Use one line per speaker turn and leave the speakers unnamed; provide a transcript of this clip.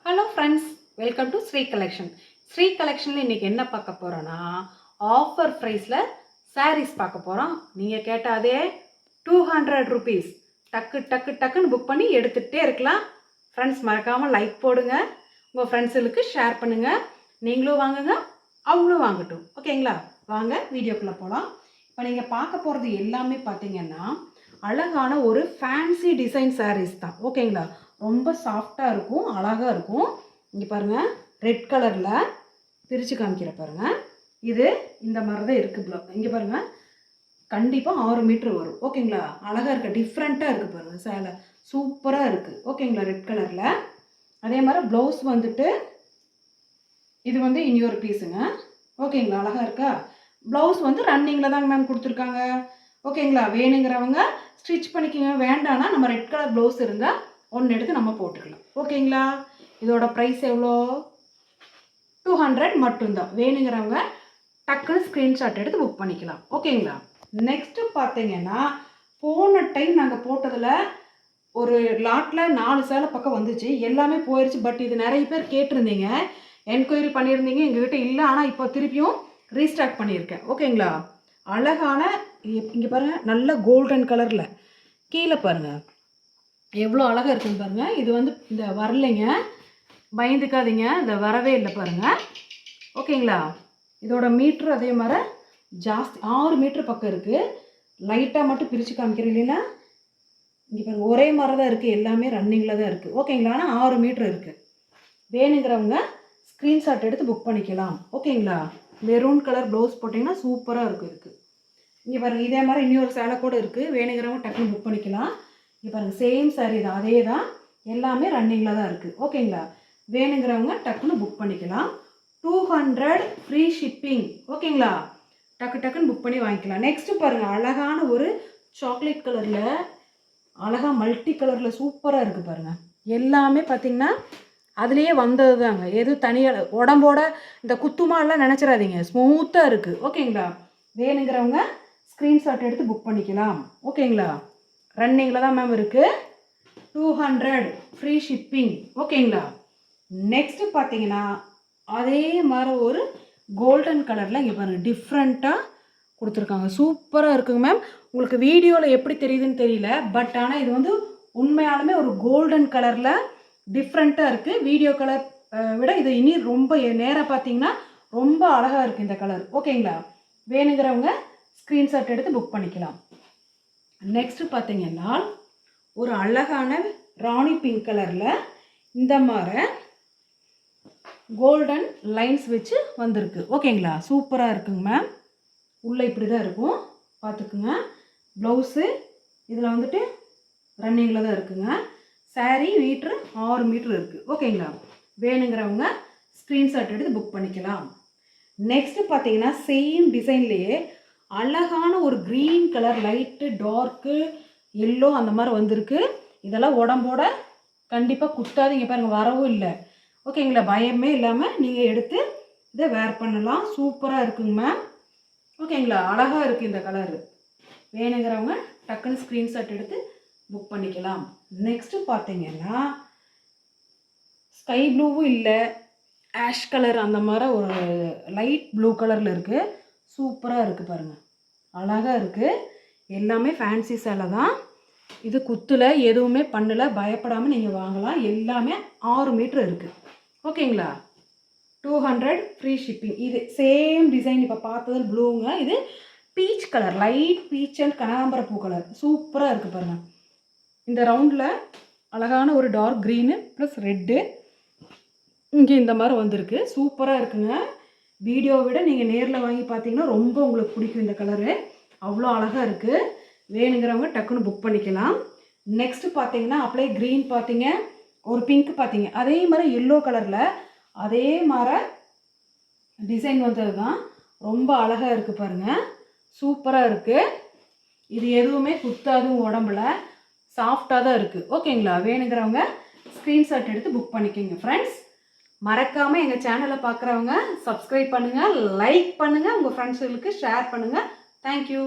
Hello friends, welcome to Sri collection. Sri கலெக்ஷனில் இன்றைக்கி என்ன பார்க்க போகிறோன்னா, ஆஃபர் ப்ரைஸில் சாரீஸ் பார்க்க போகிறோம். நீங்கள் கேட்ட அதே 200 ருபீஸ் டக்கு டக்கு டக்குன்னு புக் பண்ணி எடுத்துகிட்டே இருக்கலாம். ஃப்ரெண்ட்ஸ், மறக்காமல் லைக் போடுங்க, உங்கள் ஃப்ரெண்ட்ஸுகளுக்கு ஷேர் பண்ணுங்கள். நீங்களும் வாங்குங்க, அவங்களும் வாங்கட்டும். ஓகேங்களா? வாங்க வீடியோக்குள்ளே போகலாம். இப்போ நீங்கள் பார்க்க போகிறது எல்லாமே பார்த்தீங்கன்னா அழகான ஒரு ஃபேன்சி டிசைன் சாரீஸ் தான். ஓகேங்களா? ரொம்ப சாஃப்டாக இருக்கும், அழகாக இருக்கும். இங்கே பாருங்கள், ரெட் கலரில் பிரித்து காமிக்கிற பாருங்கள். இது இந்த மாதிரி தான் இருக்குது. இங்கே பாருங்கள், கண்டிப்பாக 6 மீட்ரு வரும். ஓகேங்களா? அழகாக இருக்குது, டிஃப்ரெண்ட்டாக இருக்குது பாருங்கள். சேலை சூப்பராக இருக்குது. ஓகேங்களா? ரெட் கலரில். அதே மாதிரி ப்ளவுஸ் வந்துட்டு இது வந்து இன்னொரு பீஸுங்க. ஓகேங்களா? அழகாக இருக்கா? ப்ளவுஸ் வந்து ரன்னிங்கில் தாங்க மேம் கொடுத்துருக்காங்க. ஓகேங்களா? வேணுங்கிறவங்க ஸ்டிச் பண்ணிக்கோங்க. வேண்டான்னா நம்ம ரெட் கலர் ப்ளவுஸ் இருந்தால் ஒன்று எடுத்து நம்ம போட்டுக்கலாம். ஓகேங்களா? இதோட ப்ரைஸ் எவ்வளோ? 200 மட்டும்தான். வேணுங்கிறவங்க டக்குன்னு ஸ்க்ரீன்ஷாட் எடுத்து புக் பண்ணிக்கலாம். ஓகேங்களா? நெக்ஸ்ட்டு பார்த்தீங்கன்னா, போன டைம் நாங்கள் போட்டதில் ஒரு லாட்டில் 4 சேலை பக்கம் வந்துச்சு. எல்லாமே போயிடுச்சு. பட் இது நிறைய பேர் கேட்டிருந்தீங்க, என்கொயரி பண்ணியிருந்தீங்க. எங்ககிட்ட இல்லை, ஆனால் இப்போ திருப்பியும் ரீஸ்டாக் பண்ணியிருக்கேன். ஓகேங்களா? அழகான இங்கே பாருங்கள், நல்ல கோல்டன் கலரில் கீழே பாருங்கள் எவ்வளோ அழகாக இருக்குன்னு பாருங்கள். இது வந்து இந்த வரலைங்க, பயந்துக்காதீங்க, இந்த வரவே இல்லை பாருங்கள். ஓகேங்களா? இதோட மீட்ரு அதே மாதிரி ஜாஸ்தி 6 மீட்ரு பக்கம் இருக்குது. லைட்டாக மட்டும் பிரித்து காமிக்கிறேன் இல்லைன்னா, இங்கே பாருங்கள் ஒரே மாதிரி தான் இருக்குது. எல்லாமே ரன்னிங்கில் தான் இருக்குது. ஓகேங்களா? ஆனால் 6 மீட்ரு இருக்குது. வேணுங்கிறவங்க ஸ்க்ரீன்ஷாட் எடுத்து புக் பண்ணிக்கலாம். ஓகேங்களா? மெரூன் கலர் ப்ளவுஸ் போட்டிங்கன்னா சூப்பராக இருக்கும். இருக்குது இங்கே பாருங்கள், இதே மாதிரி இன்னொரு சேலை கூட இருக்குது. வேணுங்கிறவங்க டக்குன்னு புக் பண்ணிக்கலாம். இங்கே பாருங்கள், சேம் சாரீ தான், அதே தான், எல்லாமே ரன்னிங்கில் தான் இருக்குது. ஓகேங்களா? வேணுங்கிறவங்க டக்குன்னு புக் பண்ணிக்கலாம். 200 ஃப்ரீ ஷிப்பிங். ஓகேங்களா? டக்கு டக்குன்னு புக் பண்ணி வாங்கிக்கலாம். நெக்ஸ்ட்டு பாருங்கள், அழகான ஒரு சாக்லேட் கலரில் அழகாக மல்டி கலரில் சூப்பராக இருக்குது பாருங்கள். எல்லாமே பார்த்திங்கன்னா அதுலேயே வந்தது தாங்க. எதுவும் தனியாக உடம்போட இந்த குத்துமாலாம் நினச்சிடாதீங்க, ஸ்மூத்தாக இருக்குது. ஓகேங்களா? வேணுங்கிறவங்க ஸ்க்ரீன்ஷாட் எடுத்து புக் பண்ணிக்கலாம். ஓகேங்களா? ரன்னிங்கில் தான் மேம் இருக்குது. 200 ஃப்ரீ ஷிப்பிங். ஓகேங்களா? நெக்ஸ்ட்டு பார்த்தீங்கன்னா அதே மாதிரி ஒரு கோல்டன் கலரில் இங்கே பாருங்கள் டிஃப்ரெண்ட்டாக கொடுத்துருக்காங்க. சூப்பராக இருக்குங்க மேம். உங்களுக்கு வீடியோவில் எப்படி தெரியுதுன்னு தெரியல, பட் ஆனால் இது வந்து உண்மையாலுமே ஒரு கோல்டன் கலரில் டிஃப்ரெண்ட்டாக இருக்குது. வீடியோ கலர் விட இது இனி ரொம்ப நேராக பார்த்தீங்கன்னா ரொம்ப அழகாக இருக்குது இந்த கலர். ஓகேங்களா? வேணுங்கிறவங்க ஸ்க்ரீன்ஷாட் எடுத்து புக் பண்ணிக்கலாம். நெக்ஸ்ட்டு பார்த்தீங்கன்னா ஒரு அழகான ராணி பிங்க் கலரில் இந்த மாதிரி கோல்டன் லைன்ஸ் வச்சு வந்திருக்கு. ஓகேங்களா? சூப்பராக இருக்குங்க மேம். உள்ளே இப்படி தான் இருக்கும், பார்த்துக்குங்க. ப்ளவுஸு இதில் வந்துட்டு ரன்னிங்கில் தான் இருக்குங்க. சாரீ மீட்ரு 6 மீட்ரு இருக்குது. ஓகேங்களா? வேணுங்கிறவங்க ஸ்க்ரீன்ஷாட் எடுத்து புக் பண்ணிக்கலாம். நெக்ஸ்ட்டு பார்த்தீங்கன்னா சேம் டிசைன்லேயே அழகான ஒரு green colour, light torque yellow அந்த மாதிரி வந்திருக்கு. இதெல்லாம் உடம்போட கண்டிப்பாக குத்தாதீங்க பாருங்கள், வரவும் இல்லை. ஓகேங்களா? பயமே இல்லாமல் நீங்கள் எடுத்து இதை வேர் பண்ணலாம். சூப்பராக இருக்குங்க மேம். ஓகேங்களா? அழகாக இருக்குது இந்த கலரு. வேணுங்கிறவங்க டக்குன்னு ஸ்க்ரீன்ஷாட் எடுத்து புக் பண்ணிக்கலாம். நெக்ஸ்ட்டு பார்த்தீங்கன்னா ஸ்கை ப்ளூவும் இல்லை, ஆஷ் கலர் அந்த மாதிரி ஒரு லைட் ப்ளூ கலரில் இருக்குது. சூப்பராக இருக்குது பாருங்கள், அழகாக இருக்குது. எல்லாமே ஃபேன்சி சேலை தான். இது குத்தில் எதுவுமே பண்ணலை, பயப்படாமல் நீங்கள் வாங்கலாம். எல்லாமே 6 மீட்ரு இருக்குது. ஓகேங்களா? 200 ஃப்ரீ ஷிப்பிங். இது சேம் டிசைன் இப்போ பார்த்தது ப்ளூங்க. இது peach colour, light peach and கனகாம்பர பூ கலர். சூப்பராக இருக்குது பாருங்கள். இந்த ரவுண்டில் அழகான ஒரு டார்க் க்ரீனு ப்ளஸ் ரெட்டு இங்கே இந்த மாதிரி வந்திருக்கு. சூப்பராக இருக்குங்க. வீடியோவை விட நீங்கள் நேரில் வாங்கி பார்த்தீங்கன்னா ரொம்ப உங்களுக்கு பிடிக்கும் இந்த கலரு. அவ்வளோ அழகாக இருக்குது. வேணுங்கிறவங்க டக்குன்னு புக் பண்ணிக்கலாம். நெக்ஸ்ட்டு பார்த்தீங்கன்னா அப்படியே க்ரீன் பார்த்தீங்க, ஒரு பிங்க் பார்த்தீங்க, அதே மாதிரி எல்லோ கலரில் அதே மாதிரி டிசைன் வந்தது தான். ரொம்ப அழகாக இருக்குது பாருங்கள். சூப்பராக இருக்குது. இது எதுவுமே குத்தாதும், உடம்புல சாஃப்டாக தான் இருக்குது. ஓகேங்களா? வேணுங்கிறவங்க ஸ்க்ரீன்ஷாட் எடுத்து புக் பண்ணிக்கோங்க. ஃப்ரெண்ட்ஸ், மறக்காமல் எங்கள் சேனலை பார்க்குறவங்க சப்ஸ்கிரைப் பண்ணுங்கள், லைக் பண்ணுங்கள், உங்கள் ஃப்ரெண்ட்ஸுகளுக்கு ஷேர் பண்ணுங்கள். தேங்க்யூ.